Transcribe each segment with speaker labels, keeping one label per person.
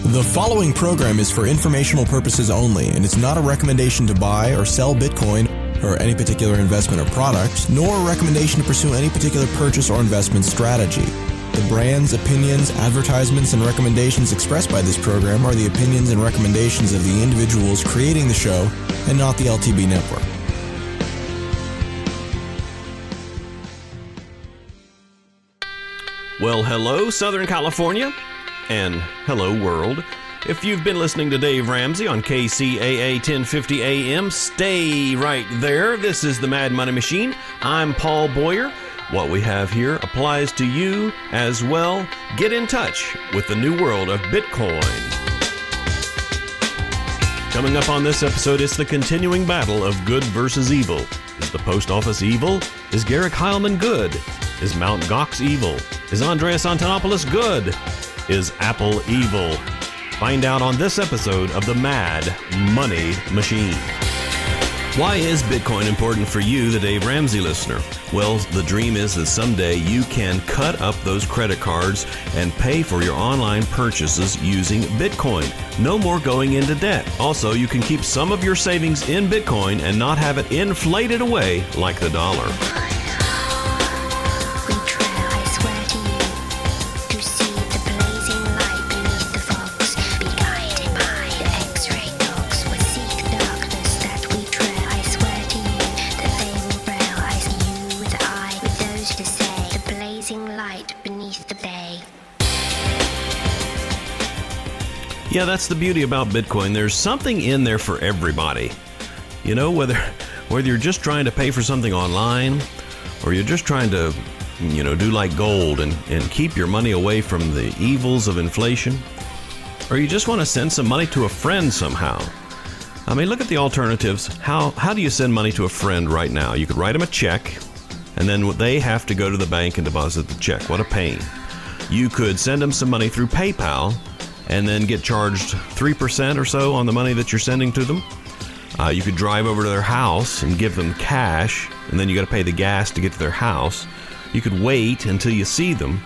Speaker 1: The following program is for informational purposes only, and it's not a recommendation to buy or sell Bitcoin or any particular investment or product, nor a recommendation to pursue any particular purchase or investment strategy. The brands, opinions, advertisements, and recommendations expressed by this program are the opinions and recommendations of the individuals creating the show and not the LTB network.
Speaker 2: Well, hello, Southern California, and hello, world. If you've been listening to Dave Ramsey on KCAA 1050 AM, stay right there. This is the Mad Money Machine. I'm Paul Boyer. What we have here applies to you as well. Get in touch with the new world of Bitcoin. Coming up on this episode, it's the continuing battle of good versus evil. Is the post office evil? Is Garrick Heilman good? Is Mt. Gox evil? Is Andreas Antonopoulos good? Is Apple evil? Find out on this episode of the Mad Money Machine. Why is Bitcoin important for you, the Dave Ramsey listener? Well, the dream is that someday you can cut up those credit cards and pay for your online purchases using Bitcoin. No more going into debt. Also, you can keep some of your savings in Bitcoin and not have it inflated away like the dollar. Yeah, that's the beauty about Bitcoin. There's something in there for everybody. You know, whether you're just trying to pay for something online, or you're just trying to, do like gold and keep your money away from the evils of inflation, or you just want to send some money to a friend somehow. I mean, look at the alternatives. How do you send money to a friend right now? You could write them a check, and then they have to go to the bank and deposit the check. What a pain. You could send them some money through PayPal, and then get charged 3% or so on the money that you're sending to them. You could drive over to their house and give them cash, and then you got to pay the gas to get to their house. You could wait until you see them,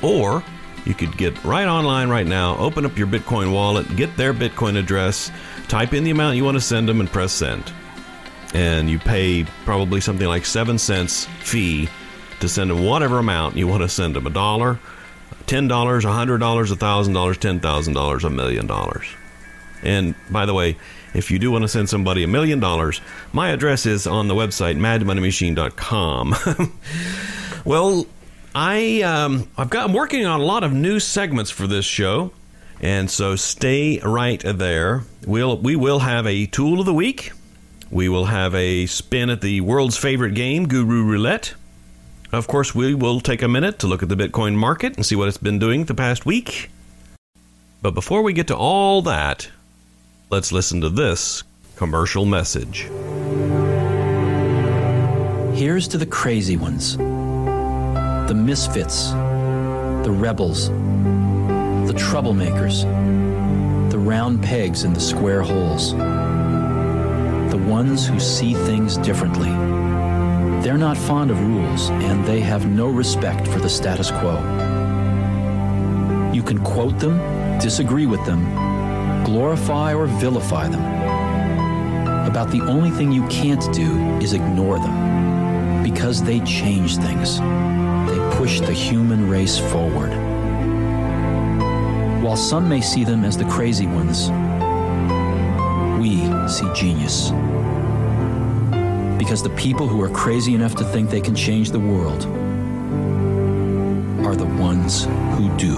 Speaker 2: or you could get right online right now, open up your Bitcoin wallet, get their Bitcoin address, type in the amount you want to send them, and press send. And you pay probably something like 7 cents fee to send them whatever amount you want to send them, $1, $10, $100, $1,000, $10,000, $1 million. And by the way, if you do want to send somebody $1 million, my address is on the website madmoneymachine.com. Well, I'm working on a lot of new segments for this show, and so stay right there. We will have a tool of the week. We will have a spin at the world's favorite game, Guru Roulette. Of course, we will take a minute to look at the Bitcoin market and see what it's been doing the past week. But before we get to all that, let's listen to this commercial message.
Speaker 3: Here's to the crazy ones, the misfits, the rebels, the troublemakers, the round pegs in the square holes, the ones who see things differently. They're not fond of rules, and they have no respect for the status quo. You can quote them, disagree with them, glorify or vilify them. About the only thing you can't do is ignore them, because they change things. They push the human race forward. While some may see them as the crazy ones, we see genius. Because the people who are crazy enough to think they can change the world are the ones who do.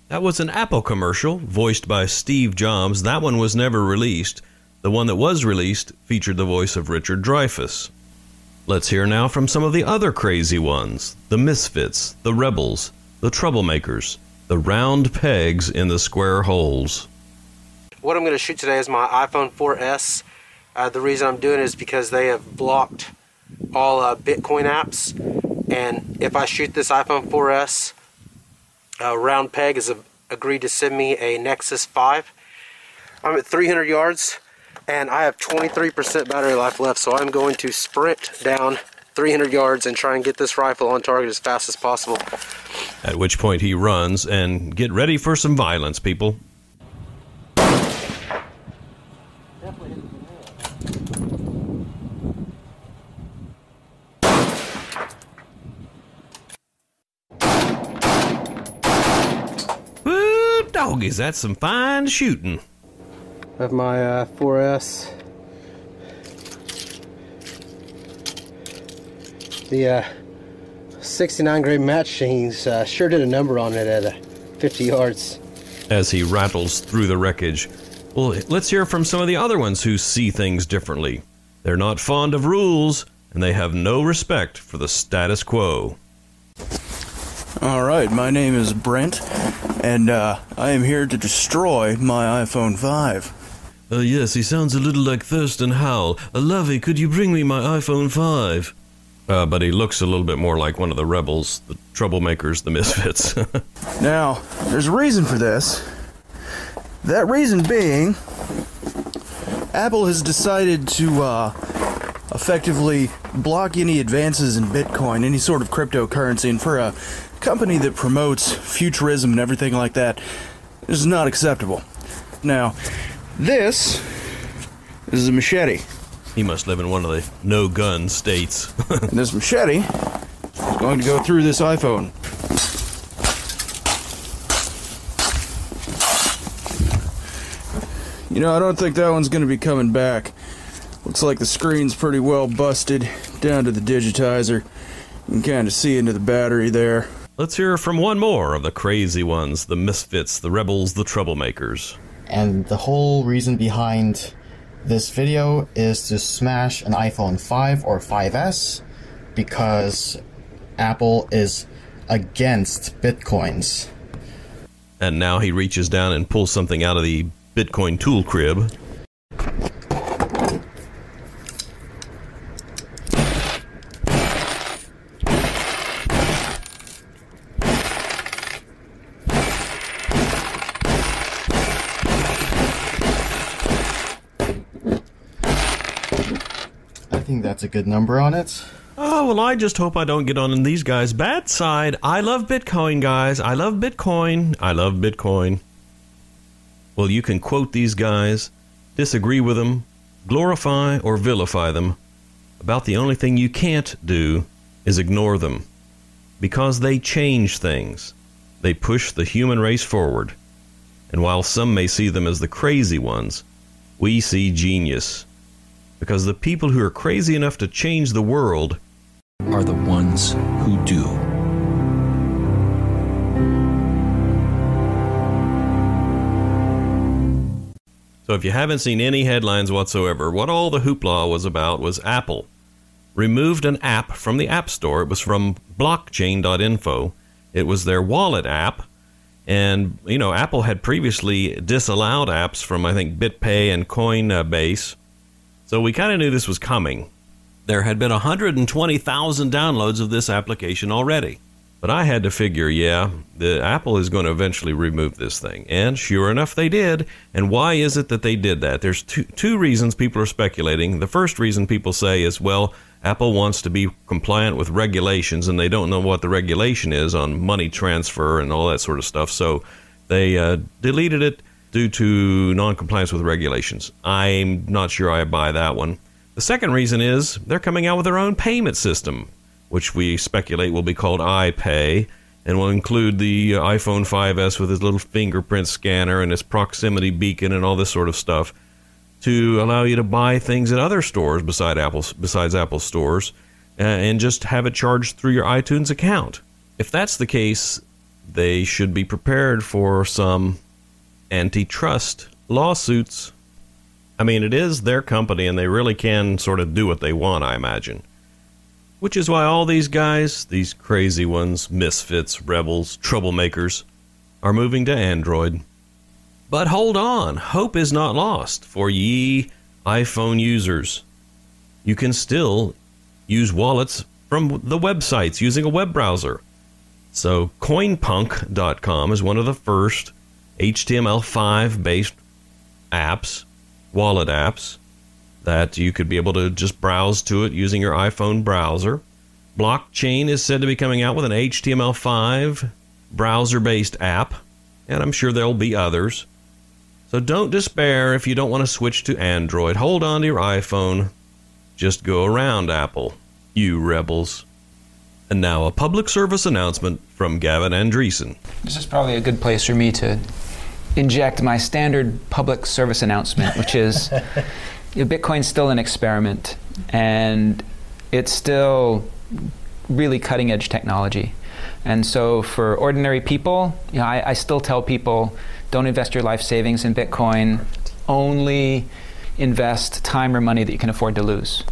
Speaker 2: That was an Apple commercial voiced by Steve Jobs. That one was never released. The one that was released featured the voice of Richard Dreyfuss. Let's hear now from some of the other crazy ones, the misfits, the rebels, the troublemakers, the round pegs in the square holes.
Speaker 4: What I'm going to shoot today is my iPhone 4S. The reason I'm doing it is because they have blocked all Bitcoin apps. And if I shoot this iPhone 4S, Round Peg has agreed to send me a Nexus 5. I'm at 300 yards and I have 23% battery life left, so I'm going to sprint down 300 yards and try and get this rifle on target as fast as possible.
Speaker 2: At which point he runs, and get ready for some violence, people. Woo, doggies, that's some fine shooting.
Speaker 4: I have my 4S. The 69 grade machines sure did a number on it at 50 yards.
Speaker 2: As he rattles through the wreckage. Well, let's hear from some of the other ones who see things differently. They're not fond of rules, and they have no respect for the status quo.
Speaker 5: Alright, my name is Brent, and I am here to destroy my iPhone 5.
Speaker 2: Yes, he sounds a little like Thurston Howell. Lovey, could you bring me my iPhone 5? But he looks a little bit more like one of the rebels, the troublemakers, the misfits.
Speaker 5: Now, there's a reason for this. That reason being, Apple has decided to effectively block any advances in Bitcoin, any sort of cryptocurrency, and for a company that promotes futurism and everything like that, this is not acceptable. Now, this is a machete.
Speaker 2: He must live in one of the no-gun states.
Speaker 5: And this machete is going to go through this iPhone. You know, I don't think that one's going to be coming back. Looks like the screen's pretty well busted down to the digitizer. You can kind of see into the battery there.
Speaker 2: Let's hear from one more of the crazy ones, the misfits, the rebels, the troublemakers.
Speaker 6: And the whole reason behind this video is to smash an iPhone 5 or 5S because Apple is against Bitcoins.
Speaker 2: And now he reaches down and pulls something out of the Bitcoin tool crib.
Speaker 6: I think that's a good number on it.
Speaker 2: Oh, well, I just hope I don't get on these guys' bad side. I love Bitcoin, guys. I love Bitcoin. I love Bitcoin. Well, you can quote these guys, disagree with them, glorify or vilify them. About the only thing you can't do is ignore them. Because they change things. They push the human race forward. And while some may see them as the crazy ones, we see genius. Because the people who are crazy enough to change the world
Speaker 3: are the ones who do.
Speaker 2: So if you haven't seen any headlines whatsoever, what all the hoopla was about was Apple removed an app from the App Store. It was from blockchain.info. It was their wallet app. And, you know, Apple had previously disallowed apps from, I think, BitPay and Coinbase. So we kind of knew this was coming. There had been 120,000 downloads of this application already. But I had to figure, yeah, the Apple is going to eventually remove this thing. And sure enough, they did. And why is it that they did that? There's two reasons people are speculating. The first reason people say is, well, Apple wants to be compliant with regulations, and they don't know what the regulation is on money transfer and all that sort of stuff. So they deleted it due to non-compliance with regulations. I'm not sure I buy that one. The second reason is they're coming out with their own payment system, which we speculate will be called iPay, and will include the iPhone 5S with its little fingerprint scanner and its proximity beacon and all this sort of stuff to allow you to buy things at other stores besides Apple stores and just have it charged through your iTunes account. If that's the case, they should be prepared for some antitrust lawsuits. I mean, it is their company, and they really can sort of do what they want, I imagine. Which is why all these guys, these crazy ones, misfits, rebels, troublemakers, are moving to Android. But hold on, hope is not lost for ye iPhone users. You can still use wallets from the websites using a web browser. So CoinPunk.com is one of the first HTML5 based apps, wallet apps, that you could be able to just browse to it using your iPhone browser. Blockchain is said to be coming out with an HTML5 browser-based app, and I'm sure there'll be others. So don't despair if you don't want to switch to Android. Hold on to your iPhone. Just go around Apple, you rebels. And now a public service announcement from Gavin Andresen.
Speaker 7: This is probably a good place for me to inject my standard public service announcement, which is Bitcoin's still an experiment, and it's still really cutting-edge technology. And so for ordinary people, I still tell people, don't invest your life savings in Bitcoin. Only invest time or money that you can afford to lose.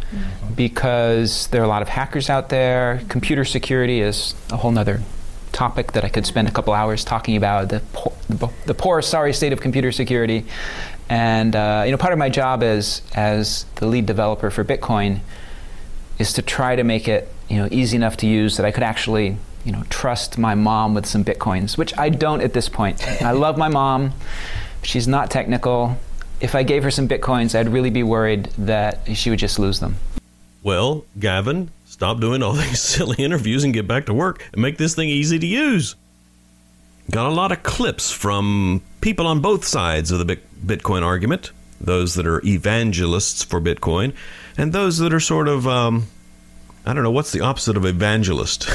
Speaker 7: Because there are a lot of hackers out there. Computer security is a whole nother topic that I could spend a couple hours talking about, the poor, sorry state of computer security. And part of my job as the lead developer for Bitcoin is to try to make it easy enough to use that I could actually trust my mom with some Bitcoins, which I don't at this point. I love my mom. She's not technical. If I gave her some Bitcoins, I'd really be worried that she would just lose them.
Speaker 2: Well, Gavin, stop doing all these silly interviews and get back to work and make this thing easy to use. Got a lot of clips from people on both sides of the Bitcoin argument, those that are evangelists for Bitcoin, and those that are sort of, I don't know, what's the opposite of evangelist?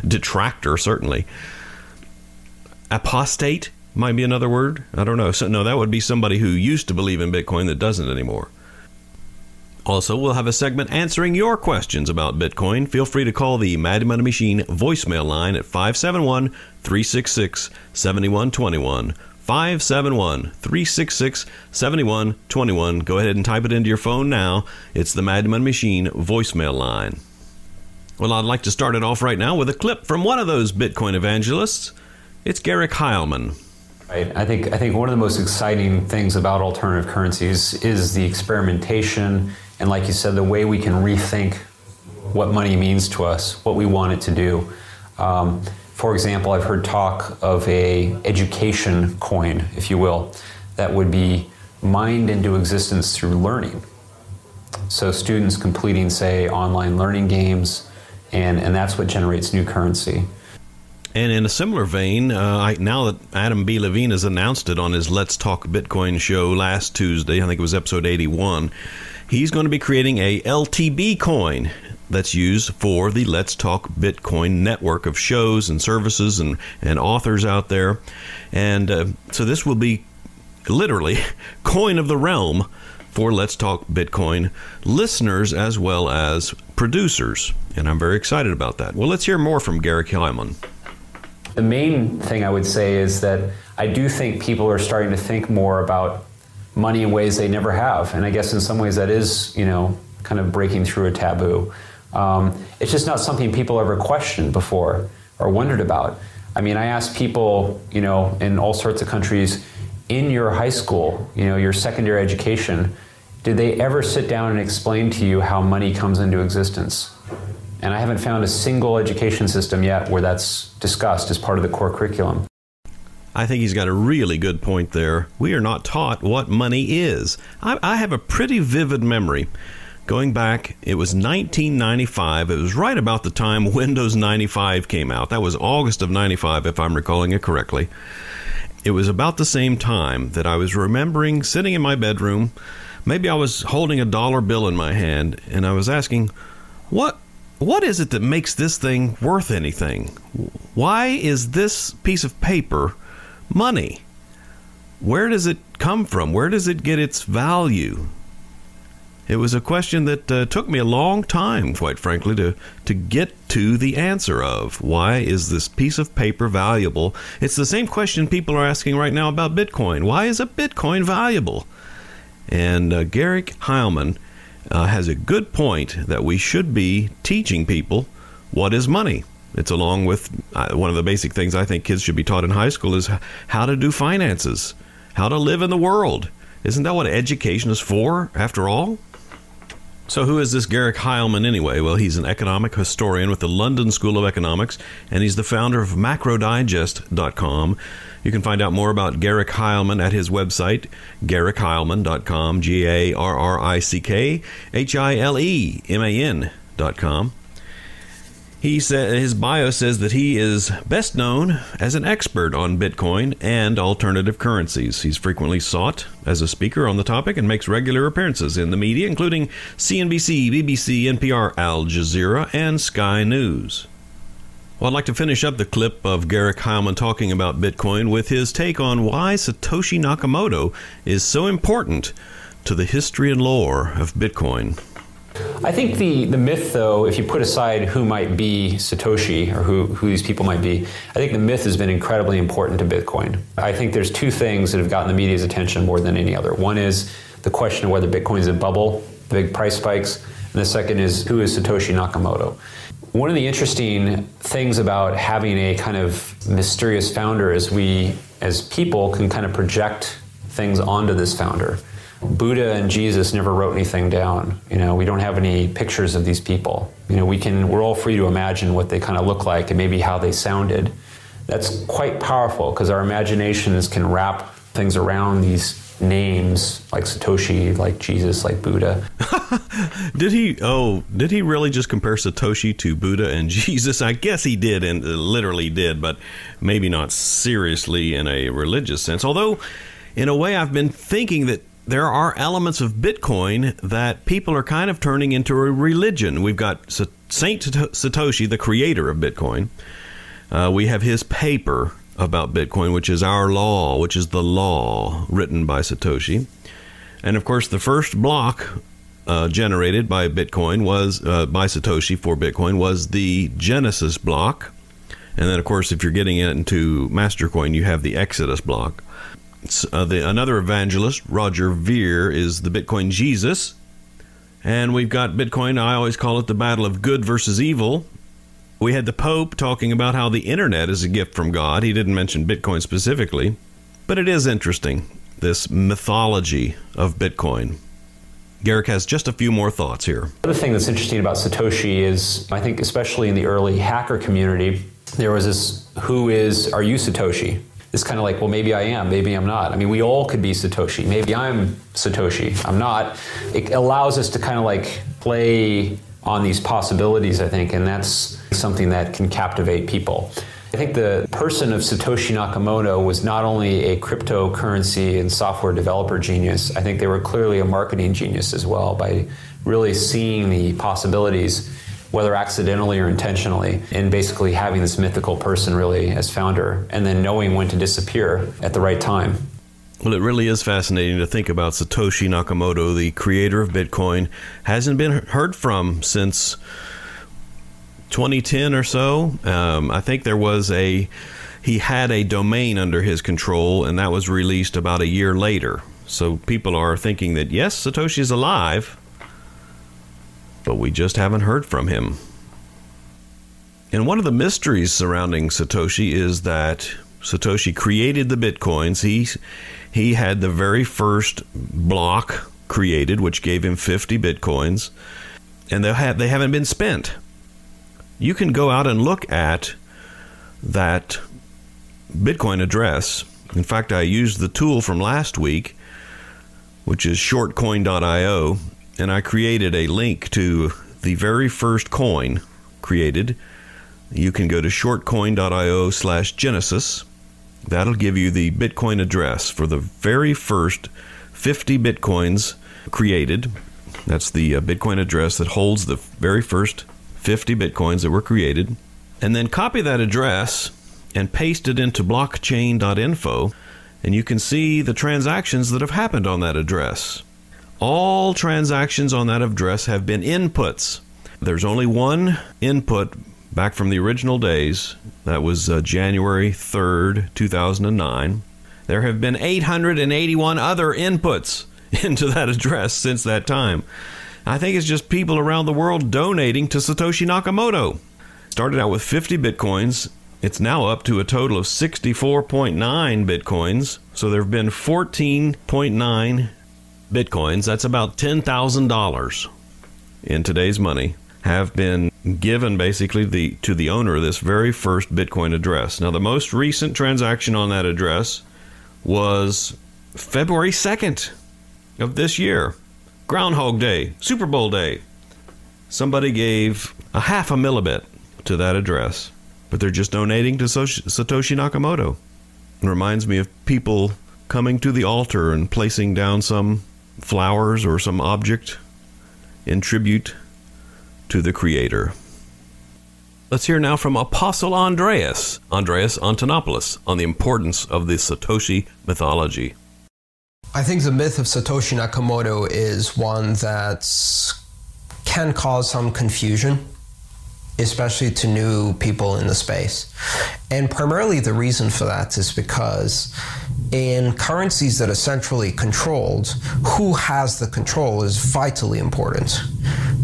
Speaker 2: Detractor, certainly. Apostate might be another word. I don't know. So, no, that would be somebody who used to believe in Bitcoin that doesn't anymore. Also, we'll have a segment answering your questions about Bitcoin. Feel free to call the Mad Money Machine voicemail line at 571-366-7121. 571-366-7121. Go ahead and type it into your phone now. It's the Mad Money Machine voicemail line. Well, I'd like to start it off right now with a clip from one of those Bitcoin evangelists. It's Garrick Heilman.
Speaker 8: Right. I think one of the most exciting things about alternative currencies is the experimentation and, like you said, the way we can rethink what money means to us, what we want it to do. For example, I've heard talk of a education coin, if you will, that would be mined into existence through learning. So students completing, say, online learning games, and that's what generates new currency.
Speaker 2: And in a similar vein, now that Adam B. Levine has announced it on his Let's Talk Bitcoin show last Tuesday, I think it was episode 81, he's going to be creating a LTB coin that's used for the Let's Talk Bitcoin network of shows and services and authors out there. And so this will be literally coin of the realm for Let's Talk Bitcoin listeners as well as producers. And I'm very excited about that. Well, let's hear more from Garrick Heilman.
Speaker 8: The main thing I would say is that I do think people are starting to think more about money in ways they never have. And I guess in some ways that is, kind of breaking through a taboo. It's just not something people ever questioned before or wondered about. I mean, I asked people, in all sorts of countries, in your high school, your secondary education, did they ever sit down and explain to you how money comes into existence? And I haven't found a single education system yet where that's discussed as part of the core curriculum.
Speaker 2: I think he's got a really good point there. We are not taught what money is. I have a pretty vivid memory. Going back, it was 1995. It was right about the time Windows 95 came out. That was August of 95, if I'm recalling it correctly. It was about the same time that I was remembering sitting in my bedroom. Maybe I was holding a dollar bill in my hand, and I was asking, What is it that makes this thing worth anything? Why is this piece of paper money? Where does it come from? Where does it get its value? It was a question that took me a long time, quite frankly, to get to the answer of. Why is this piece of paper valuable? It's the same question people are asking right now about Bitcoin. Why is a Bitcoin valuable? And Garrick Heilman has a good point that we should be teaching people what is money. It's along with one of the basic things I think kids should be taught in high school is how to do finances, how to live in the world. Isn't that what education is for, after all? So who is this Garrick Heilman anyway? Well, he's an economic historian with the London School of Economics, and he's the founder of macrodigest.com. You can find out more about Garrick Heilman at his website, garrickheilman.com, GARRICKHILEMAN.com. He said his bio says that he is best known as an expert on Bitcoin and alternative currencies. He's frequently sought as a speaker on the topic and makes regular appearances in the media, including CNBC, BBC, NPR, Al Jazeera, and Sky News. Well, I'd like to finish up the clip of Garrick Heilman talking about Bitcoin with his take on why Satoshi Nakamoto is so important to the history and lore of Bitcoin.
Speaker 8: I think the myth, though, if you put aside who might be Satoshi or who these people might be, I think the myth has been incredibly important to Bitcoin. I think there's two things that have gotten the media's attention more than any other. One is the question of whether Bitcoin is a bubble, big price spikes, and the second is who is Satoshi Nakamoto. One of the interesting things about having a kind of mysterious founder is we, as people, can kind of project things onto this founder. Buddha and Jesus never wrote anything down. We don't have any pictures of these people. We're all free to imagine what they kind of look like and maybe how they sounded. That's quite powerful because our imaginations can wrap things around these names like Satoshi, like Jesus, like Buddha.
Speaker 2: Did he really just compare Satoshi to Buddha and Jesus? I guess he did, and literally did, but maybe not seriously in a religious sense. Although, in a way, I've been thinking that there are elements of Bitcoin that people are kind of turning into a religion. We've got Saint Satoshi, the creator of Bitcoin. We have his paper about Bitcoin, which is our law, which is the law written by Satoshi. And of course, the first block generated by Bitcoin was by Satoshi for Bitcoin was the Genesis block. And then, of course, if you're getting into Mastercoin, you have the Exodus block. Another evangelist, Roger Ver, is the Bitcoin Jesus. And we've got Bitcoin, I always call it the battle of good versus evil. We had the Pope talking about how the internet is a gift from God. He didn't mention Bitcoin specifically, but it is interesting, this mythology of Bitcoin. Garrick has just a few more thoughts here.
Speaker 8: The other thing that's interesting about Satoshi is, I think especially in the early hacker community, there was this, are you Satoshi? It's kind of like, well, maybe I am, maybe I'm not. I mean, we all could be Satoshi. Maybe I'm Satoshi, I'm not. It allows us to kind of like play on these possibilities, I think, and that's something that can captivate people. I think the person of Satoshi Nakamoto was not only a cryptocurrency and software developer genius, I think they were clearly a marketing genius as well by really seeing the possibilities, whether accidentally or intentionally, and basically having this mythical person really as founder and then knowing when to disappear at the right time.
Speaker 2: Well, it really is fascinating to think about Satoshi Nakamoto, the creator of Bitcoin. Hasn't been heard from since 2010 or so. I think he had a domain under his control, and that was released about a year later. So people are thinking that, yes, Satoshi is alive, but we just haven't heard from him. And one of the mysteries surrounding Satoshi is that Satoshi created the Bitcoins. He had the very first block created, which gave him 50 Bitcoins, and they haven't been spent. You can go out and look at that Bitcoin address. In fact, I used the tool from last week, which is shortcoin.io, and I created a link to the very first coin created. You can go to shortcoin.io/Genesis. That'll give you the Bitcoin address for the very first 50 Bitcoins created. That's the Bitcoin address that holds the very first 50 Bitcoins that were created. And then copy that address and paste it into blockchain.info, and you can see the transactions that have happened on that address. All transactions on that address have been inputs. There's only one input back from the original days. That was January 3rd, 2009. There have been 881 other inputs into that address since that time. I think it's just people around the world donating to Satoshi Nakamoto. Started out with 50 Bitcoins. It's now up to a total of 64.9 Bitcoins. So there have been 14.9 Bitcoins. That's about $10,000 in today's money have been given basically to the owner of this very first Bitcoin address. Now, the most recent transaction on that address was February 2nd of this year. Groundhog Day, Super Bowl Day. Somebody gave a half a millibit to that address, but they're just donating to Satoshi Nakamoto. It reminds me of people coming to the altar and placing down some flowers or some object in tribute to the Creator. Let's hear now from Apostle Andreas Antonopoulos, on the importance of the Satoshi mythology.
Speaker 9: I think the myth of Satoshi Nakamoto is one that can cause some confusion, especially to new people in the space. And primarily the reason for that is because in currencies that are centrally controlled, who has the control is vitally important.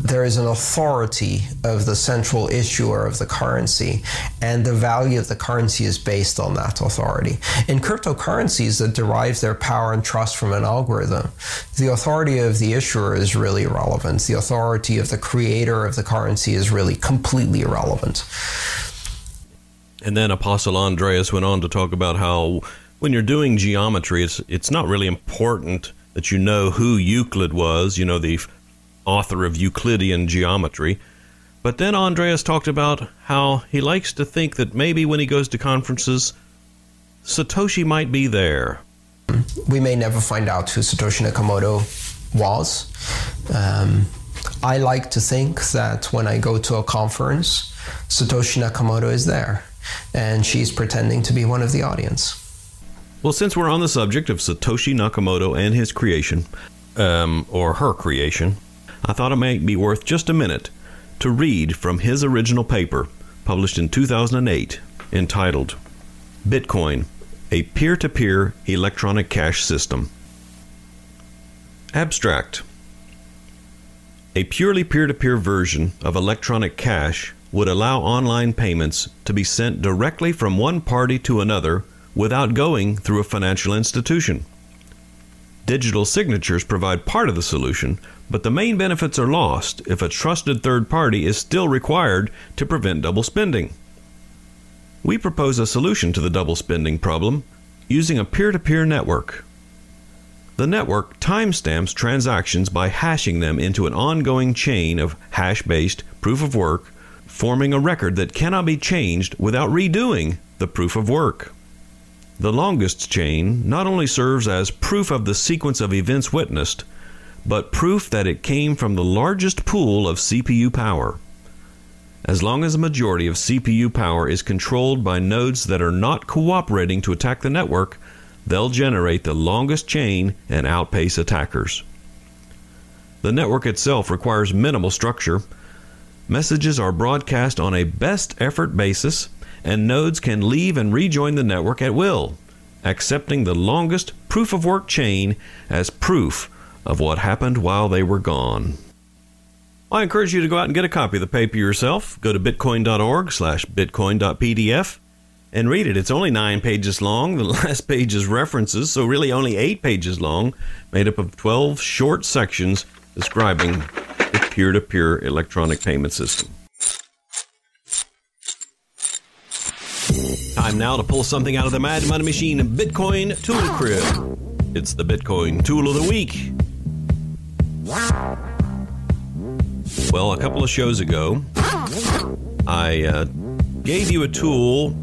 Speaker 9: There is an authority of the central issuer of the currency, and the value of the currency is based on that authority. In cryptocurrencies that derive their power and trust from an algorithm, the authority of the issuer is really irrelevant. The authority of the creator of the currency is really completely irrelevant.
Speaker 2: And then Apostle Andreas went on to talk about how when you're doing geometry, it's not really important that you know who Euclid was, you know, the author of Euclidean geometry. But then Andreas talked about how he likes to think that maybe when he goes to conferences, Satoshi might be there.
Speaker 9: We may never find out who Satoshi Nakamoto was. I like to think that when I go to a conference, Satoshi Nakamoto is there, and she's pretending to be one of the audience.
Speaker 2: Well, since we're on the subject of Satoshi Nakamoto and his creation, or her creation, I thought it might be worth just a minute to read from his original paper, published in 2008, entitled Bitcoin, a Peer-to-Peer Electronic Cash System. Abstract. A purely peer-to-peer version of electronic cash would allow online payments to be sent directly from one party to another without going through a financial institution. Digital signatures provide part of the solution, but the main benefits are lost if a trusted third party is still required to prevent double spending. We propose a solution to the double spending problem using a peer-to-peer network. The network timestamps transactions by hashing them into an ongoing chain of hash-based proof of work, forming a record that cannot be changed without redoing the proof of work. The longest chain not only serves as proof of the sequence of events witnessed, but proof that it came from the largest pool of CPU power. As long as a majority of CPU power is controlled by nodes that are not cooperating to attack the network, they'll generate the longest chain and outpace attackers. The network itself requires minimal structure. Messages are broadcast on a best effort basis, and nodes can leave and rejoin the network at will, accepting the longest proof of work chain as proof of what happened while they were gone. I encourage you to go out and get a copy of the paper yourself. Go to bitcoin.org/bitcoin.pdf and read it. It's only 9 pages long. The last page is references, so really only 8 pages long, made up of 12 short sections describing the peer-to-peer electronic payment system. Time now to pull something out of the Mad Money Machine Bitcoin Tool Crib. It's the Bitcoin Tool of the Week. Well, a couple of shows ago, I gave you a tool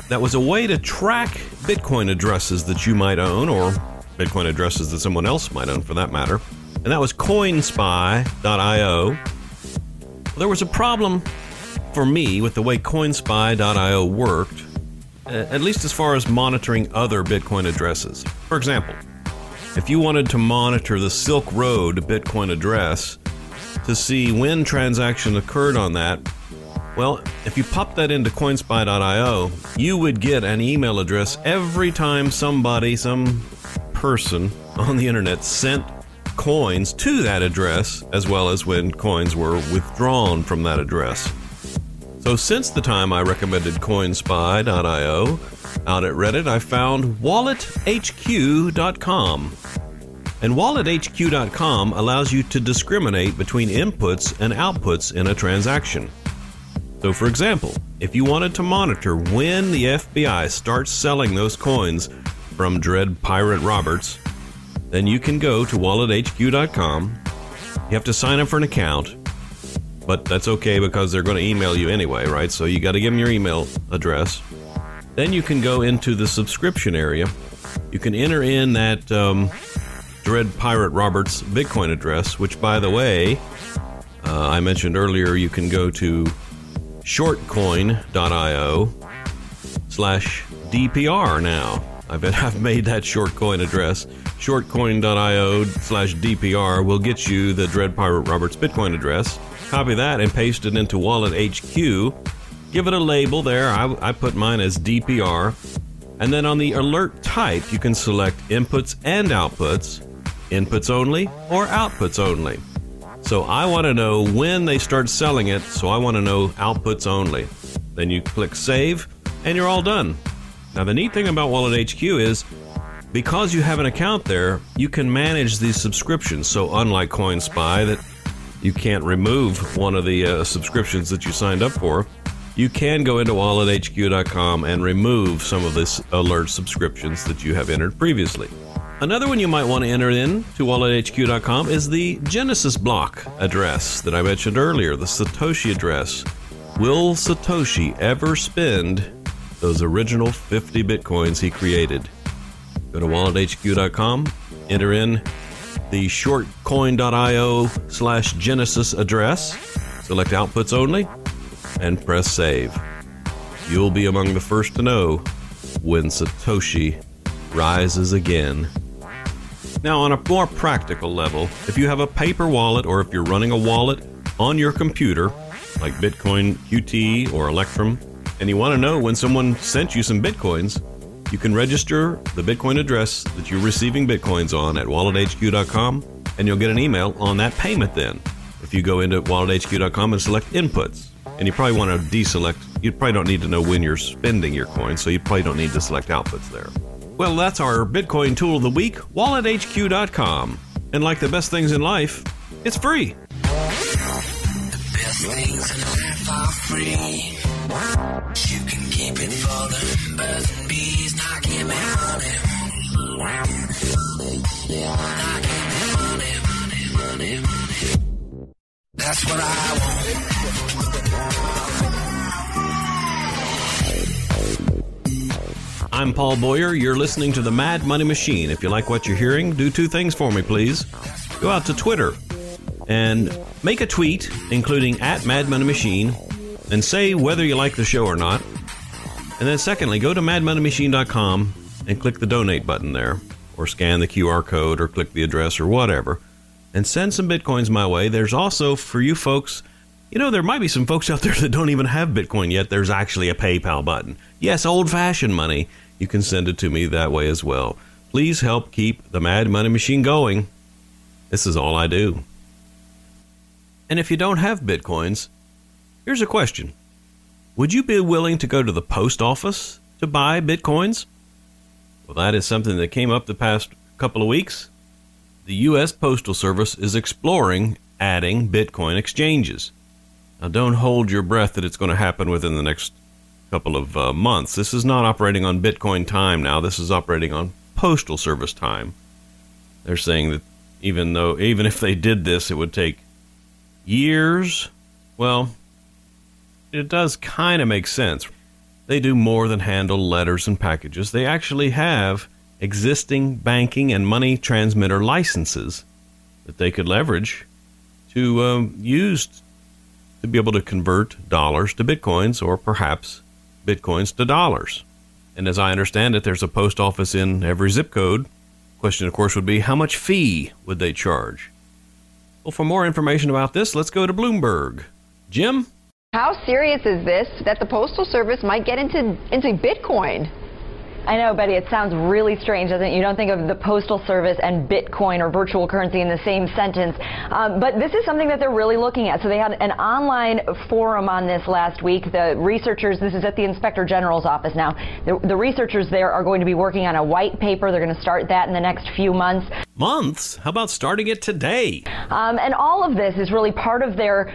Speaker 2: that was a way to track Bitcoin addresses that you might own, or Bitcoin addresses that someone else might own for that matter, and that was CoinSpy.io. There was a problem for me with the way CoinSpy.io worked, at least as far as monitoring other Bitcoin addresses. For example, if you wanted to monitor the Silk Road Bitcoin address to see when transaction occurred on that, well, if you pop that into CoinSpy.io, you would get an email address every time somebody, some person on the internet sent coins to that address, as well as when coins were withdrawn from that address. So since the time I recommended CoinSpy.io out at Reddit, I found WalletHQ.com. And WalletHQ.com allows you to discriminate between inputs and outputs in a transaction. So for example, if you wanted to monitor when the FBI starts selling those coins from Dread Pirate Roberts, then you can go to WalletHQ.com. You have to sign up for an account. but that's okay because they're going to email you anyway, right? So you got to give them your email address. Then you can go into the subscription area. You can enter in that Dread Pirate Roberts Bitcoin address, which, by the way, I mentioned earlier, you can go to shortcoin.io/DPR now. I've made that Shortcoin address. Shortcoin.io/DPR will get you the Dread Pirate Roberts Bitcoin address. Copy that and paste it into Wallet HQ. Give it a label there. I put mine as DPR. And then on the alert type, you can select inputs and outputs, inputs only or outputs only. So I want to know when they start selling it, so I want to know outputs only. Then you click save, and you're all done. Now the neat thing about Wallet HQ is, because you have an account there, you can manage these subscriptions. So unlike CoinSpy, that you can't remove one of the subscriptions that you signed up for, you can go into wallethq.com and remove some of this alert subscriptions that you have entered previously. Another one you might want to enter in to wallethq.com is the Genesis block address that I mentioned earlier, the Satoshi address. Will Satoshi ever spend those original 50 Bitcoins he created? Go to wallethq.com, enter in the shortcoin.io/Genesis address, select outputs only, and press save. You'll be among the first to know when Satoshi rises again. Now, on a more practical level, if you have a paper wallet or if you're running a wallet on your computer, like Bitcoin QT or Electrum, and you want to know when someone sent you some Bitcoins, you can register the Bitcoin address that you're receiving Bitcoins on at wallethq.com, and you'll get an email on that payment then. If you go into wallethq.com and select inputs, and you probably want to deselect, you probably don't need to know when you're spending your coins, so you probably don't need to select outputs there. Well, that's our Bitcoin tool of the week, wallethq.com. And like the best things in life, it's free.
Speaker 10: The best things in life are free. You can keep it for them birds and bees, not give me money. Not give me money. That's what I want.
Speaker 2: I'm Paul Boyer. You're listening to the Mad Money Machine. If you like what you're hearing, do two things for me, please. Go out to Twitter and make a tweet, including @MadMoneyMachine, and say whether you like the show or not. And then secondly, go to madmoneymachine.com and click the donate button there, or scan the QR code, or click the address, or whatever, and send some Bitcoins my way. There's also, for you folks, you know, there might be some folks out there that don't even have Bitcoin yet. There's actually a PayPal button. Yes, old-fashioned money. You can send it to me that way as well. Please help keep the Mad Money Machine going. This is all I do. And if you don't have Bitcoins, here's a question. Would you be willing to go to the post office to buy Bitcoins? Well, that is something that came up the past couple of weeks. The U.S. Postal Service is exploring adding Bitcoin exchanges. Now, don't hold your breath that it's going to happen within the next couple of months. This is not operating on Bitcoin time now. This is operating on Postal Service time. They're saying that even if they did this, it would take years. Well, it does kind of make sense. They do more than handle letters and packages. They actually have existing banking and money transmitter licenses that they could leverage to use to be able to convert dollars to Bitcoins, or perhaps Bitcoins to dollars. And as I understand it, there's a post office in every zip code. Question, of course, would be how much fee would they charge? Well, for more information about this, let's go to Bloomberg. Jim?
Speaker 11: How serious is this that the Postal Service might get into Bitcoin?
Speaker 12: I know, Betty, it sounds really strange, doesn't it? You don't think of the Postal Service and Bitcoin or virtual currency in the same sentence. But this is something that they're really looking at. So they had an online forum on this last week. The researchers, this is at the Inspector General's office now, the researchers there are going to be working on a white paper. They're going to start that in the next few months.
Speaker 2: months. How about starting it today?
Speaker 12: And all of this is really part of their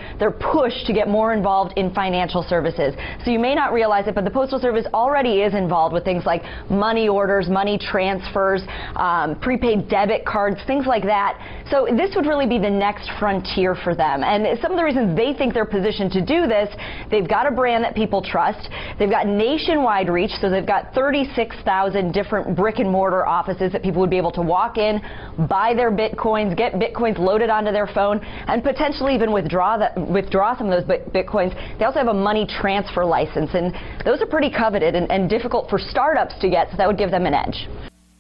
Speaker 12: push to get more involved in financial services. So you may not realize it, but the Postal Service already is involved with things like money orders, money transfers, prepaid debit cards, things like that. So this would really be the next frontier for them. And some of the reasons they think they're positioned to do this, they've got a brand that people trust. They've got nationwide reach, so they've got 36,000 different brick and mortar offices that people would be able to walk in, buy their Bitcoins, get Bitcoins loaded onto their phone, and potentially even withdraw some of those Bitcoins. They also have a money transfer license, and those are pretty coveted and difficult for startups to get, so that would give them an edge.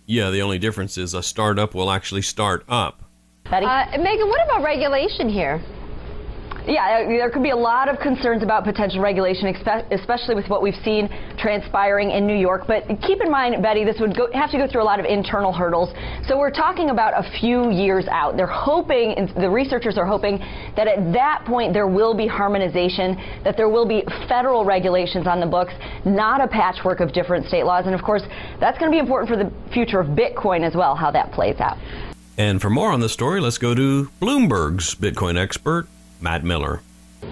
Speaker 2: Yeah, the only difference is a startup will actually start up.
Speaker 12: Betty?
Speaker 11: Megan, what about regulation here?
Speaker 12: Yeah, there could be a lot of concerns about potential regulation, especially with what we've seen transpiring in New York. But keep in mind, Betty, this would have to go through a lot of internal hurdles. So we're talking about a few years out. They're hoping, and the researchers are hoping, that at that point there will be harmonization, that there will be federal regulations on the books, not a patchwork of different state laws. And of course, that's going to be important for the future of Bitcoin as well, how that plays out.
Speaker 2: And for more on this story, let's go to Bloomberg's Bitcoin expert, Matt Miller.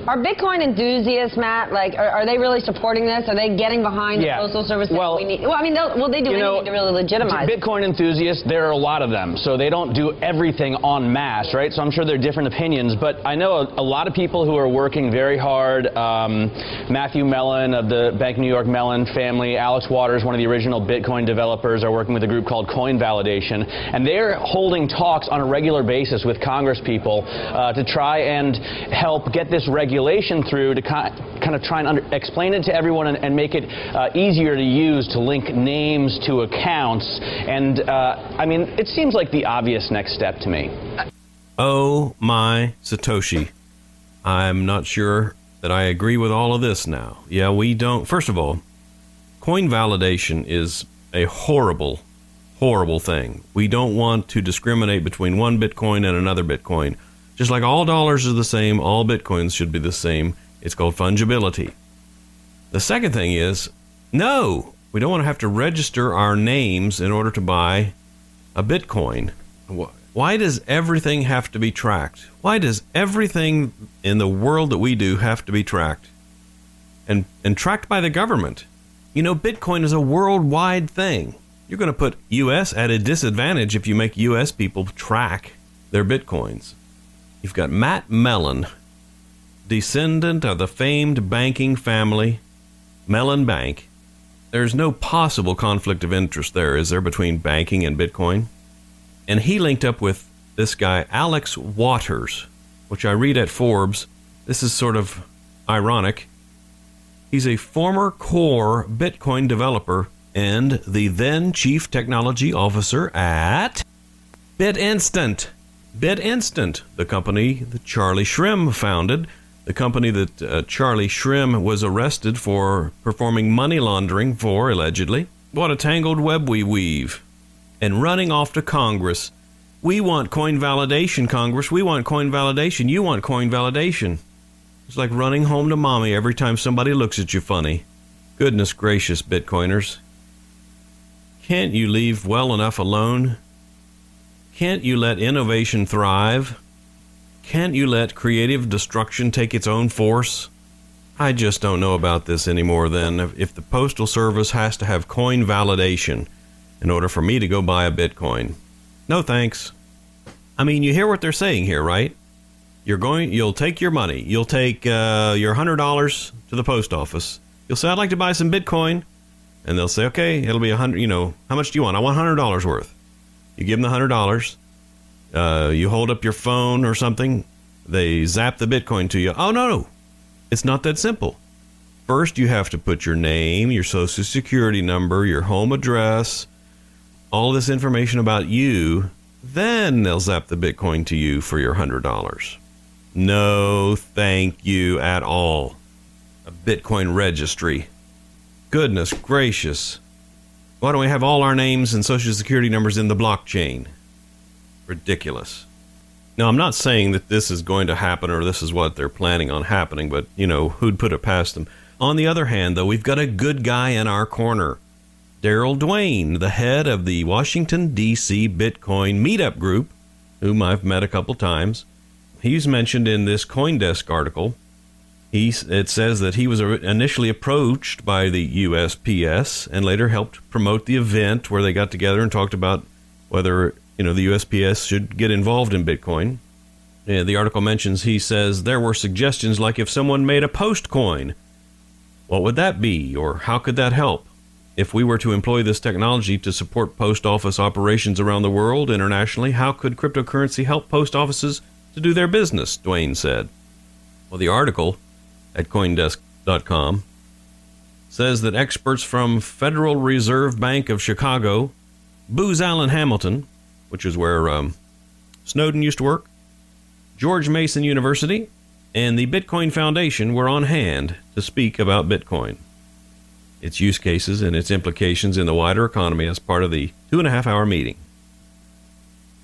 Speaker 13: Are Bitcoin enthusiasts, Matt, like, are they really supporting this? Are they getting behind the Postal Service?
Speaker 14: Well,
Speaker 13: we need, well, I mean, they do anything to really legitimize it.
Speaker 14: Bitcoin enthusiasts, there are a lot of them, so they don't do everything en masse, right? So I'm sure there are different opinions, but I know a lot of people who are working very hard. Matthew Mellon of the Bank of New York Mellon family, Alex Waters, one of the original Bitcoin developers, are working with a group called Coin Validation, and they're holding talks on a regular basis with Congress people to try and help get this regulation through, to kind of try and explain it to everyone and make it easier to use, to link names to accounts. And I mean, it seems like the obvious next step to me.
Speaker 2: Oh my Satoshi. I'm not sure that I agree with all of this now. Yeah, we don't. First of all, coin validation is a horrible, horrible thing. We don't want to discriminate between one Bitcoin and another Bitcoin. Just like all dollars are the same, all Bitcoins should be the same. It's called fungibility. The second thing is, no, we don't want to have to register our names in order to buy a Bitcoin. Why does everything have to be tracked? Why does everything in the world that we do have to be tracked? And tracked by the government? You know, Bitcoin is a worldwide thing. You're going to put U.S. at a disadvantage if you make U.S. people track their Bitcoins. You've got Matt Mellon, descendant of the famed banking family, Mellon Bank. There's no possible conflict of interest there, is there, between banking and Bitcoin? And he linked up with this guy, Alex Waters, which I read at Forbes. This is sort of ironic. He's a former core Bitcoin developer and the then chief technology officer at BitInstant. BitInstant, the company that Charlie Shrem founded, the company that Charlie Shrem was arrested for performing money laundering for, allegedly. What a tangled web we weave. And running off to Congress. We want coin validation, Congress. We want coin validation. You want coin validation. It's like running home to mommy every time somebody looks at you funny. Goodness gracious, Bitcoiners. Can't you leave well enough alone? Can't you let innovation thrive? Can't you let creative destruction take its own force? I just don't know about this anymore then. If the Postal Service has to have coin validation in order for me to go buy a Bitcoin. No thanks. I mean, you hear what they're saying here, right? You'll take your money. You'll take your $100 to the post office. You'll say, I'd like to buy some Bitcoin. And they'll say, okay, it'll be $100, you know, how much do you want? I want $100 worth. You give them the $100. You hold up your phone or something. They zap the Bitcoin to you. Oh, no. It's not that simple. First, you have to put your name, your social security number, your home address, all this information about you. Then they'll zap the Bitcoin to you for your $100. No, thank you at all. A Bitcoin registry. Goodness gracious. Why don't we have all our names and social security numbers in the blockchain? Ridiculous. Now, I'm not saying that this is going to happen or this is what they're planning on happening, but, you know, who'd put it past them? On the other hand, though, we've got a good guy in our corner. Daryl Dwayne, the head of the Washington, D.C. Bitcoin meetup group, whom I've met a couple times. He's mentioned in this CoinDesk article. It says that he was initially approached by the USPS and later helped promote the event where they got together and talked about whether the USPS should get involved in Bitcoin. The article mentions, he says, there were suggestions like if someone made a post coin, what would that be, or how could that help? If we were to employ this technology to support post office operations around the world internationally, how could cryptocurrency help post offices to do their business, Dwayne said. Well, the article at CoinDesk.com says that experts from Federal Reserve Bank of Chicago, Booz Allen Hamilton, which is where Snowden used to work, George Mason University, and the Bitcoin Foundation were on hand to speak about Bitcoin, its use cases, and its implications in the wider economy as part of the 2.5-hour meeting.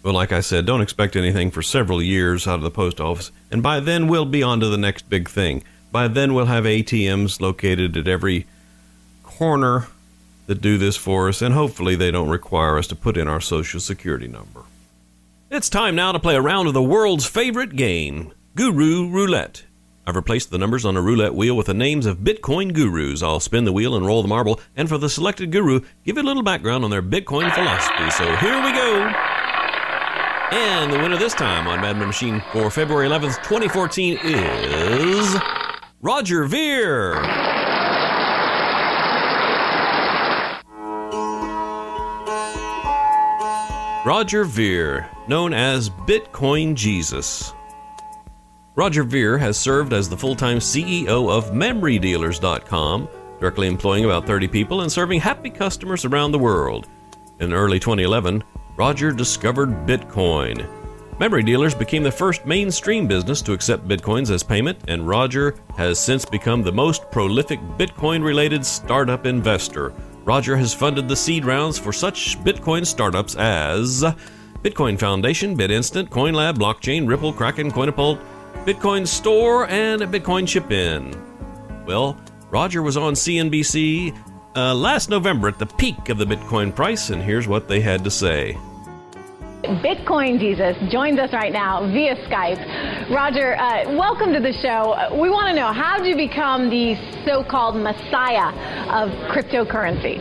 Speaker 2: Well, like I said, don't expect anything for several years out of the post office, and by then we'll be on to the next big thing. By then we'll have ATMs located at every corner that do this for us, and hopefully they don't require us to put in our social security number. It's time now to play a round of the world's favorite game, Guru Roulette. I've replaced the numbers on a roulette wheel with the names of Bitcoin gurus. I'll spin the wheel and roll the marble, and for the selected guru, give it a little background on their Bitcoin philosophy. So here we go. And the winner this time on Madman Machine for February 11th, 2014 is Roger Ver. Roger Ver, known as Bitcoin Jesus. Roger Ver has served as the full-time CEO of MemoryDealers.com, directly employing about 30 people and serving happy customers around the world. In early 2011, Roger discovered Bitcoin. Memory Dealers became the first mainstream business to accept Bitcoins as payment, and Roger has since become the most prolific Bitcoin-related startup investor. Roger has funded the seed rounds for such Bitcoin startups as Bitcoin Foundation, BitInstant, CoinLab, Blockchain, Ripple, Kraken, Coinapult, Bitcoin Store, and Bitcoin Chip-In. Well, Roger was on CNBC last November at the peak of the Bitcoin price, and here's what they had to say.
Speaker 15: Bitcoin Jesus joins us right now via Skype. Roger, welcome to the show. We want to know, how did you become the so-called messiah of cryptocurrency?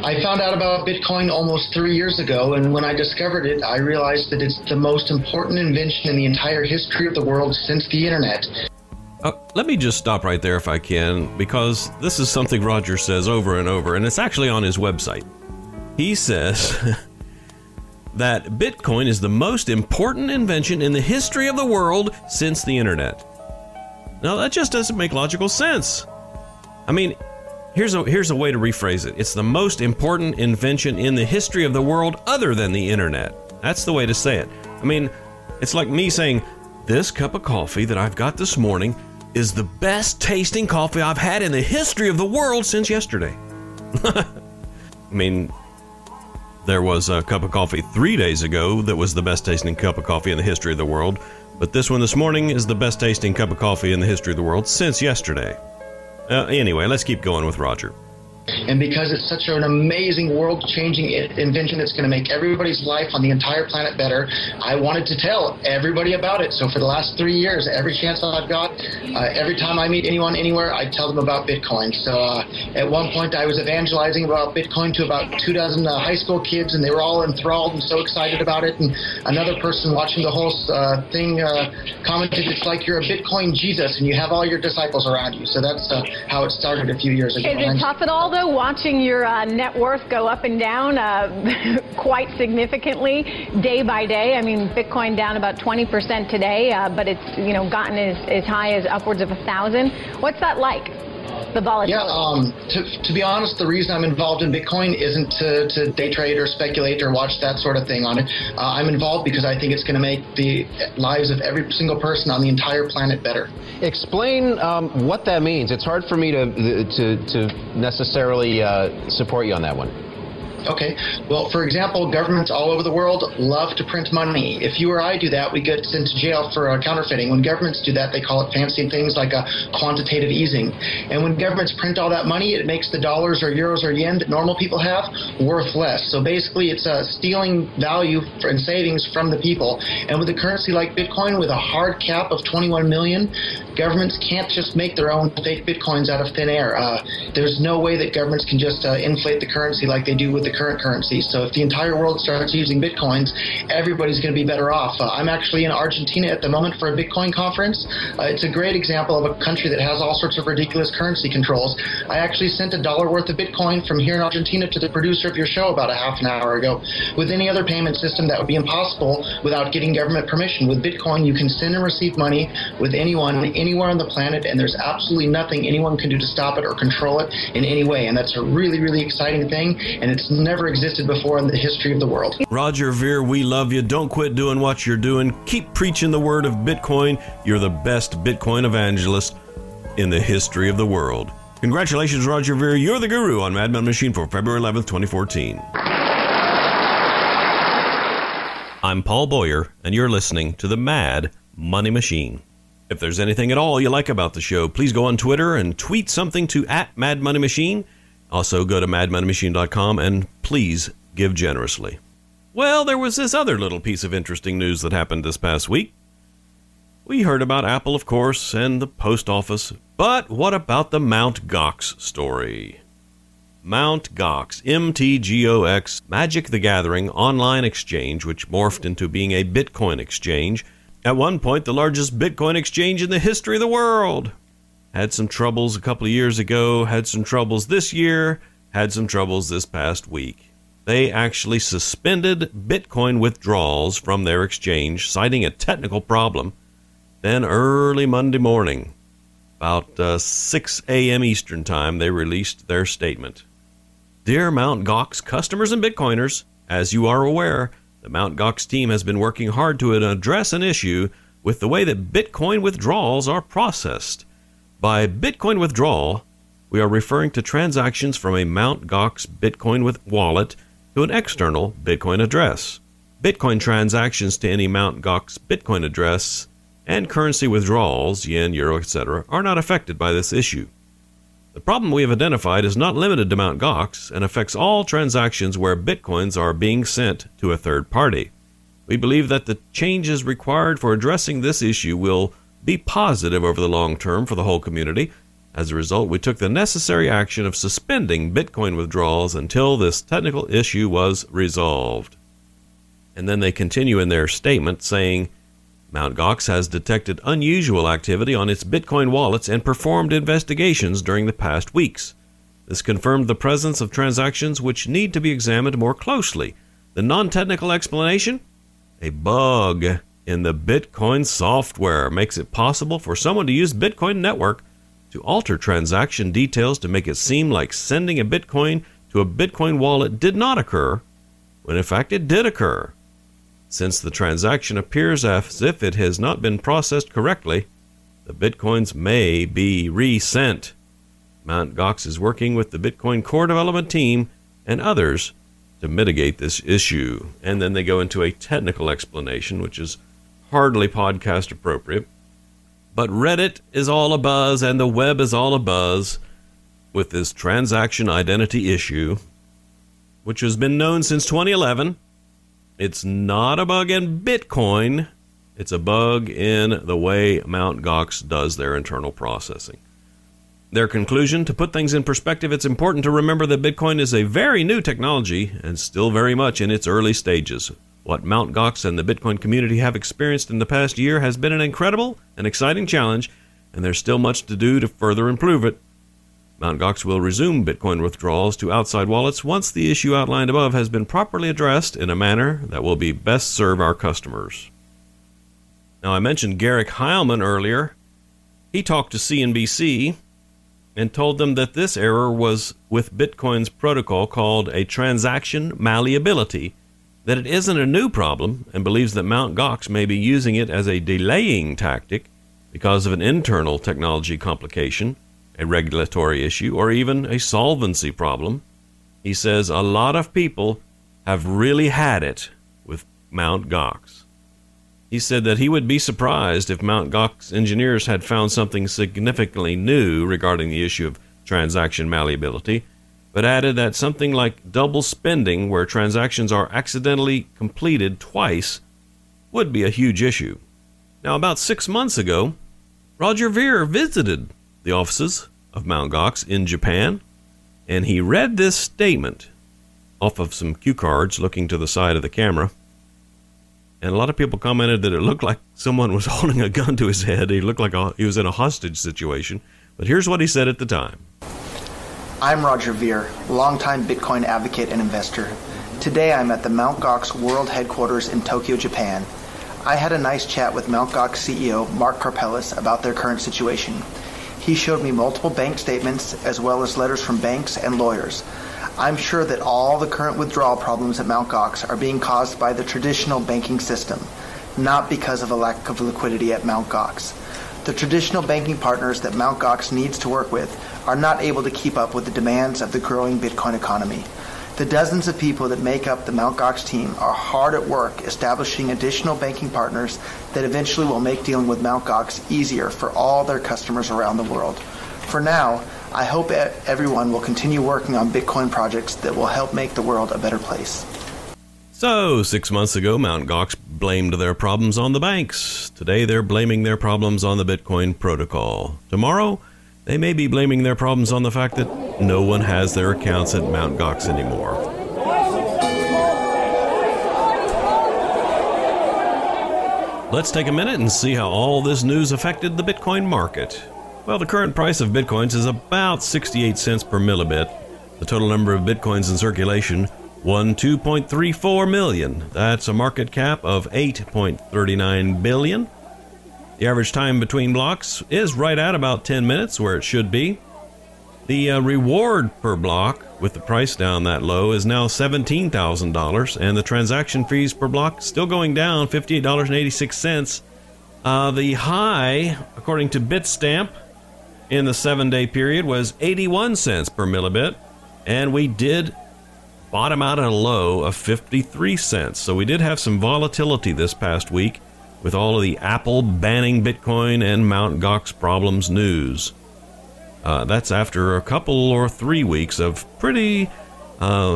Speaker 16: I found out about Bitcoin almost 3 years ago, and when I discovered it, I realized that it's the most important invention in the entire history of the world since the internet.
Speaker 2: Let me just stop right there if I can, because this is something Roger says over and over, and it's actually on his website. He says that Bitcoin is the most important invention in the history of the world since the internet. Now, that just doesn't make logical sense. I mean, here's a way to rephrase it. It's the most important invention in the history of the world other than the internet. That's the way to say it. I mean, it's like me saying, this cup of coffee that I've got this morning is the best tasting coffee I've had in the history of the world since yesterday. I mean, there was a cup of coffee 3 days ago that was the best tasting cup of coffee in the history of the world, but this one this morning is the best tasting cup of coffee in the history of the world since yesterday. Anyway, let's keep going with Roger.
Speaker 16: And because it's such an amazing, world-changing invention that's going to make everybody's life on the entire planet better, I wanted to tell everybody about it. So for the last 3 years, every chance I've got, every time I meet anyone anywhere, I tell them about Bitcoin. So at one point, I was evangelizing about Bitcoin to about 24 high school kids, and they were all enthralled and so excited about it. And another person watching the whole thing commented, it's like you're a Bitcoin Jesus, and you have all your disciples around you. So that's how it started a few years ago.
Speaker 15: Is it tough at all, though, watching your net worth go up and down quite significantly day by day? I mean, Bitcoin down about 20% today, but it's gotten as high as upwards of 1,000. What's that like? The volatility?
Speaker 16: Yeah, to be honest, the reason I'm involved in Bitcoin isn't to day trade or speculate or watch that sort of thing on it. I'm involved because I think it's going to make the lives of every single person on the entire planet better.
Speaker 17: Explain what that means. It's hard for me to necessarily support you on that one.
Speaker 16: Okay. Well, for example, governments all over the world love to print money. If you or I do that, we get sent to jail for counterfeiting. When governments do that, they call it fancy things like a quantitative easing. And when governments print all that money, it makes the dollars or euros or yen that normal people have worth less. So basically, it's stealing value and savings from the people. And with a currency like Bitcoin, with a hard cap of 21 million, governments can't just make their own fake Bitcoins out of thin air. There's no way that governments can just inflate the currency like they do with the current currency. So if the entire world starts using Bitcoins, everybody's going to be better off. I'm actually in Argentina at the moment for a Bitcoin conference. It's a great example of a country that has all sorts of ridiculous currency controls. I actually sent $1 worth of Bitcoin from here in Argentina to the producer of your show about a half an hour ago. With any other payment system, that would be impossible without getting government permission. With Bitcoin, you can send and receive money with anyone, anywhere on the planet, and there's absolutely nothing anyone can do to stop it or control it in any way. And that's a really, really exciting thing, and it's never existed before in the history of the world.
Speaker 2: Roger Ver, we love you. Don't quit doing what you're doing. Keep preaching the word of Bitcoin. You're the best Bitcoin evangelist in the history of the world. Congratulations, Roger Ver. You're the guru on Mad Money Machine for February 11th, 2014. I'm Paul Boyer, and you're listening to the Mad Money Machine. If there's anything at all you like about the show, please go on Twitter and tweet something to @MadMoneyMachine. Also, go to madmoneymachine.com and please give generously. Well, there was this other little piece of interesting news that happened this past week. We heard about Apple, of course, and the post office, but what about the Mt. Gox story? Mt. Gox, MTGOX, Magic the Gathering online exchange, which morphed into being a Bitcoin exchange. At one point, the largest Bitcoin exchange in the history of the world. Had some troubles a couple of years ago, had some troubles this year, had some troubles this past week. They actually suspended Bitcoin withdrawals from their exchange, citing a technical problem. Then early Monday morning, about 6 a.m. Eastern Time, they released their statement. Dear Mt. Gox customers and Bitcoiners, as you are aware, the Mt. Gox team has been working hard to address an issue with the way that Bitcoin withdrawals are processed. By Bitcoin withdrawal, we are referring to transactions from a Mt. Gox Bitcoin wallet to an external Bitcoin address. Bitcoin transactions to any Mt. Gox Bitcoin address and currency withdrawals, yen, euro, etc., are not affected by this issue. The problem we have identified is not limited to Mt. Gox and affects all transactions where Bitcoins are being sent to a third party. We believe that the changes required for addressing this issue will be positive over the long term for the whole community. As a result, we took the necessary action of suspending Bitcoin withdrawals until this technical issue was resolved. And then they continue in their statement saying, Mt. Gox has detected unusual activity on its Bitcoin wallets and performed investigations during the past weeks. This confirmed the presence of transactions which need to be examined more closely. The non-technical explanation? A bug in the Bitcoin software makes it possible for someone to use Bitcoin network to alter transaction details to make it seem like sending a Bitcoin to a Bitcoin wallet did not occur, when in fact it did occur. Since the transaction appears as if it has not been processed correctly, the Bitcoins may be resent. Mt. Gox is working with the Bitcoin core development team and others to mitigate this issue. And then they go into a technical explanation, which is hardly podcast appropriate. But Reddit is all abuzz and the web is all abuzz with this transaction identity issue, which has been known since 2011. It's not a bug in Bitcoin. It's a bug in the way Mt. Gox does their internal processing. Their conclusion, to put things in perspective, it's important to remember that Bitcoin is a very new technology and still very much in its early stages. What Mt. Gox and the Bitcoin community have experienced in the past year has been an incredible and exciting challenge, and there's still much to do to further improve it. Mt. Gox will resume Bitcoin withdrawals to outside wallets once the issue outlined above has been properly addressed in a manner that will be best serve our customers. Now, I mentioned Garrick Heilman earlier. He talked to CNBC and told them that this error was with Bitcoin's protocol called a transaction malleability, that it isn't a new problem, and believes that Mt. Gox may be using it as a delaying tactic because of an internal technology complication, a regulatory issue, or even a solvency problem. He says a lot of people have really had it with Mt. Gox. He said that he would be surprised if Mt. Gox engineers had found something significantly new regarding the issue of transaction malleability, but added that something like double spending where transactions are accidentally completed twice would be a huge issue. Now, about 6 months ago, Roger Ver visited the offices of Mt. Gox in Japan, and he read this statement off of some cue cards looking to the side of the camera. And a lot of people commented that it looked like someone was holding a gun to his head. He looked like he was in a hostage situation. But here's what he said at the time.
Speaker 18: I'm Roger Ver, longtime Bitcoin advocate and investor. Today I'm at the Mt. Gox World Headquarters in Tokyo, Japan. I had a nice chat with Mt. Gox CEO Mark Karpeles about their current situation. He showed me multiple bank statements as well as letters from banks and lawyers. I'm sure that all the current withdrawal problems at Mt. Gox are being caused by the traditional banking system, not because of a lack of liquidity at Mt. Gox. The traditional banking partners that Mt. Gox needs to work with are not able to keep up with the demands of the growing Bitcoin economy. The dozens of people that make up the Mt. Gox team are hard at work establishing additional banking partners that eventually will make dealing with Mt. Gox easier for all their customers around the world. For now, I hope everyone will continue working on Bitcoin projects that will help make the world a better place.
Speaker 2: So, 6 months ago, Mt. Gox blamed their problems on the banks. Today, they're blaming their problems on the Bitcoin protocol. Tomorrow, they may be blaming their problems on the fact that no one has their accounts at Mt. Gox anymore. Let's take a minute and see how all this news affected the Bitcoin market. Well, the current price of Bitcoins is about 68 cents per millibit. The total number of Bitcoins in circulation, 2.34 million. That's a market cap of 8.39 billion. The average time between blocks is right at about 10 minutes, where it should be. The reward per block, with the price down that low, is now $17,000, and the transaction fees per block still going down, $58.86. The high, according to Bitstamp, in the 7-day period was 81 cents per millibit, and we did bottom out at a low of 53 cents. So we did have some volatility this past week with all of the Apple banning Bitcoin and Mt. Gox problems news. That's after a couple or 3 weeks of pretty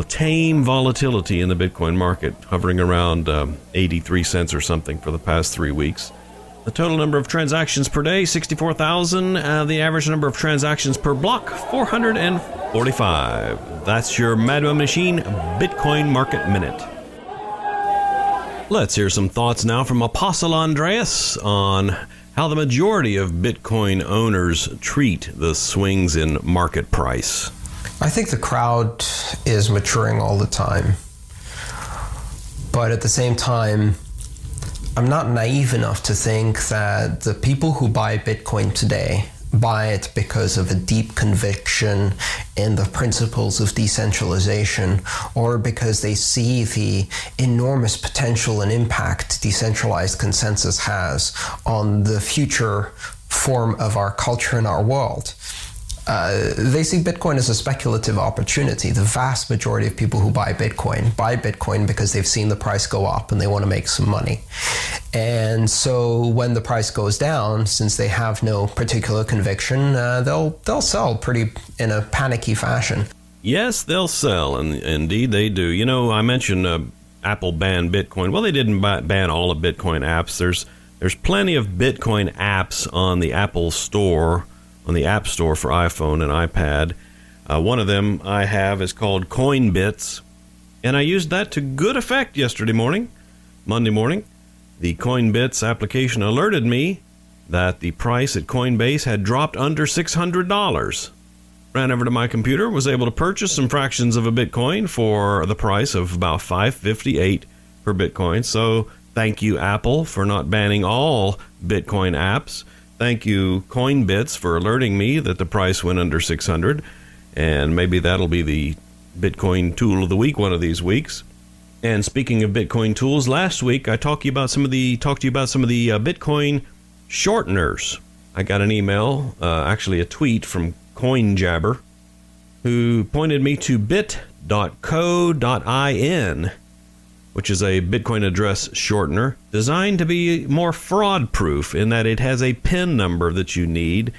Speaker 2: tame volatility in the Bitcoin market, hovering around 83 cents or something for the past 3 weeks. The total number of transactions per day, 64,000. The average number of transactions per block, 445. That's your Madman Machine Bitcoin Market Minute. Let's hear some thoughts now from Apostle Andreas on how the majority of Bitcoin owners treat the swings in market price.
Speaker 9: I think the crowd is maturing all the time. But at the same time, I'm not naive enough to think that the people who buy Bitcoin today buy it because of a deep conviction in the principles of decentralization, or because they see the enormous potential and impact decentralized consensus has on the future form of our culture and our world. They see Bitcoin as a speculative opportunity. The vast majority of people who buy Bitcoin because they've seen the price go up and they want to make some money. And so when the price goes down, since they have no particular conviction, they'll sell pretty in a panicky fashion.
Speaker 2: Yes, they'll sell, and indeed they do. You know, I mentioned Apple banned Bitcoin. Well, they didn't ban all of Bitcoin apps. There's plenty of Bitcoin apps on the Apple Store, on the App Store for iPhone and iPad. One of them I have is called Coinbits, and I used that to good effect yesterday morning, Monday morning. The Coinbits application alerted me that the price at Coinbase had dropped under $600. Ran over to my computer, was able to purchase some fractions of a Bitcoin for the price of about $5.58 per Bitcoin. So thank you, Apple, for not banning all Bitcoin apps. Thank you, Coinbits, for alerting me that the price went under $600, and maybe that'll be the Bitcoin tool of the week one of these weeks. And speaking of Bitcoin tools, last week I talked to you about some of the Bitcoin shorteners. I got an email, actually a tweet from CoinJabber, who pointed me to bit.co.in, which is a Bitcoin address shortener designed to be more fraud-proof in that it has a PIN number that you need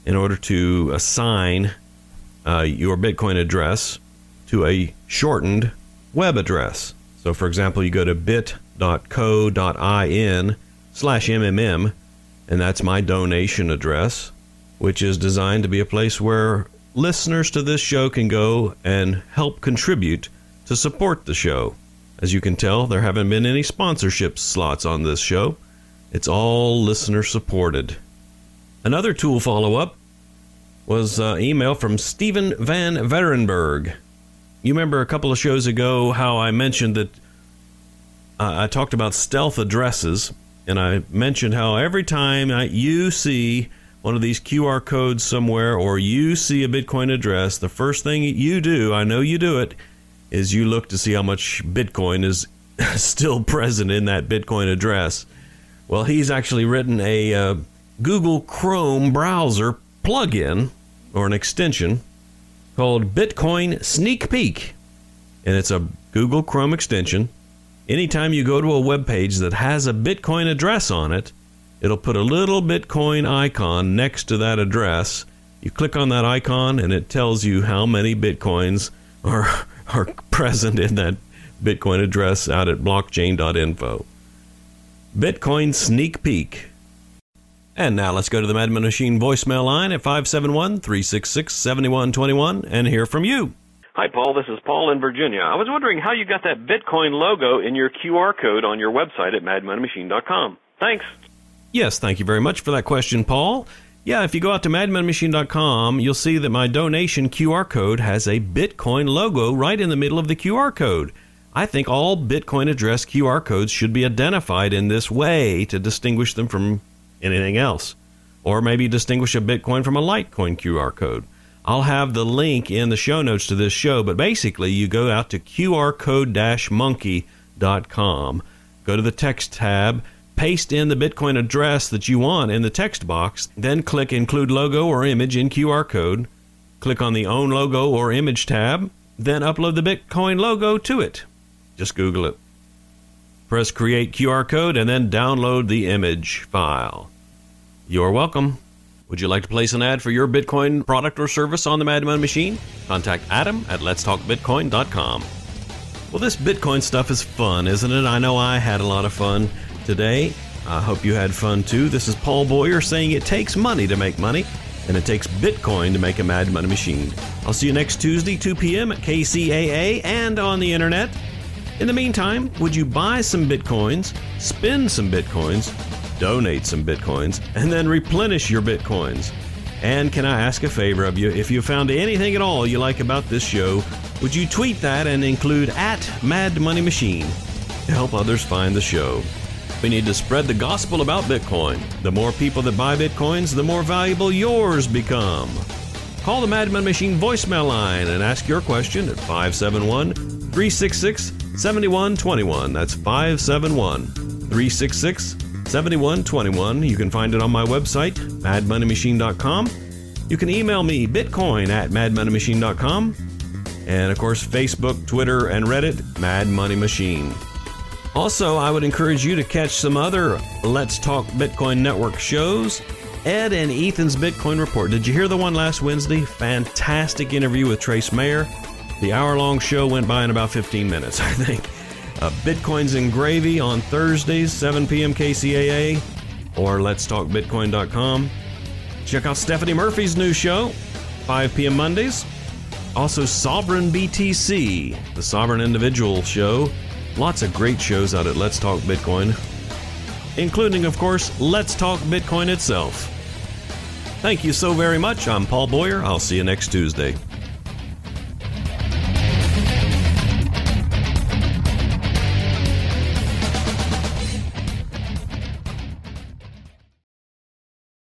Speaker 2: in order to assign your Bitcoin address to a shortened web address. So, for example, you go to bit.co.in/MMM, and that's my donation address, which is designed to be a place where listeners to this show can go and help contribute to support the show. As you can tell, there haven't been any sponsorship slots on this show. It's all listener supported. Another tool follow-up was email from Steven Van Verenberg. You remember a couple of shows ago how I mentioned that I talked about stealth addresses, and I mentioned how every time you see one of these QR codes somewhere or you see a Bitcoin address, the first thing you do, I know you do it, is you look to see how much Bitcoin is still present in that Bitcoin address. Well, he's actually written a Google Chrome browser plugin or an extension called Bitcoin Sneak Peek, and it's a Google Chrome extension. Anytime you go to a web page that has a Bitcoin address on it, it'll put a little Bitcoin icon next to that address. You click on that icon and it tells you how many Bitcoins are present in that Bitcoin address out at blockchain.info. Bitcoin Sneak Peek. And now let's go to the Mad Money Machine voicemail line at 571-366-7121 and hear from you.
Speaker 19: Hi, Paul. This is Paul in Virginia. I was wondering how you got that Bitcoin logo in your QR code on your website at madmoneymachine.com. Thanks.
Speaker 2: Yes, thank you very much for that question, Paul. Yeah, if you go out to madmoneymachine.com, you'll see that my donation QR code has a Bitcoin logo right in the middle of the QR code. I think all Bitcoin address QR codes should be identified in this way to distinguish them from anything else, or maybe distinguish a Bitcoin from a Litecoin QR code. I'll have the link in the show notes to this show, but basically you go out to qrcode-monkey.com, go to the text tab, paste in the Bitcoin address that you want in the text box, then click Include Logo or Image in QR Code, click on the Own Logo or Image tab, then upload the Bitcoin logo to it. Just Google it. Press Create QR Code and then download the image file. You're welcome. Would you like to place an ad for your Bitcoin product or service on the Mad Money Machine? Contact Adam at letstalkbitcoin.com. Well, this Bitcoin stuff is fun, isn't it? I know I had a lot of fun today. I hope you had fun too. This is Paul Boyer saying it takes money to make money, and it takes Bitcoin to make a Mad Money Machine. I'll see you next Tuesday, 2 p.m. at KCAA and on the internet. In the meantime, would you buy some Bitcoins, spend some Bitcoins, donate some Bitcoins, and then replenish your Bitcoins? And can I ask a favor of you? If you found anything at all you like about this show, would you tweet that and include @MadMoneyMachine to help others find the show? We need to spread the gospel about Bitcoin. The more people that buy Bitcoins, the more valuable yours become. Call the Mad Money Machine voicemail line and ask your question at 571-366-7121. That's 571-366-7121. You can find it on my website, madmoneymachine.com. You can email me, bitcoin@madmoneymachine.com. And, of course, Facebook, Twitter, and Reddit, Mad Money Machine. Also, I would encourage you to catch some other Let's Talk Bitcoin Network shows. Ed and Ethan's Bitcoin Report. Did you hear the one last Wednesday? Fantastic interview with Trace Mayer. The hour-long show went by in about 15 minutes, I think. Bitcoins and Gravy on Thursdays, 7 p.m. KCAA, or letstalkbitcoin.com. Check out Stephanie Murphy's new show, 5 p.m. Mondays. Also, Sovereign BTC, the Sovereign Individual Show. Lots of great shows out at Let's Talk Bitcoin, including, of course, Let's Talk Bitcoin itself. Thank you so very much. I'm Paul Boyer. I'll see you next Tuesday.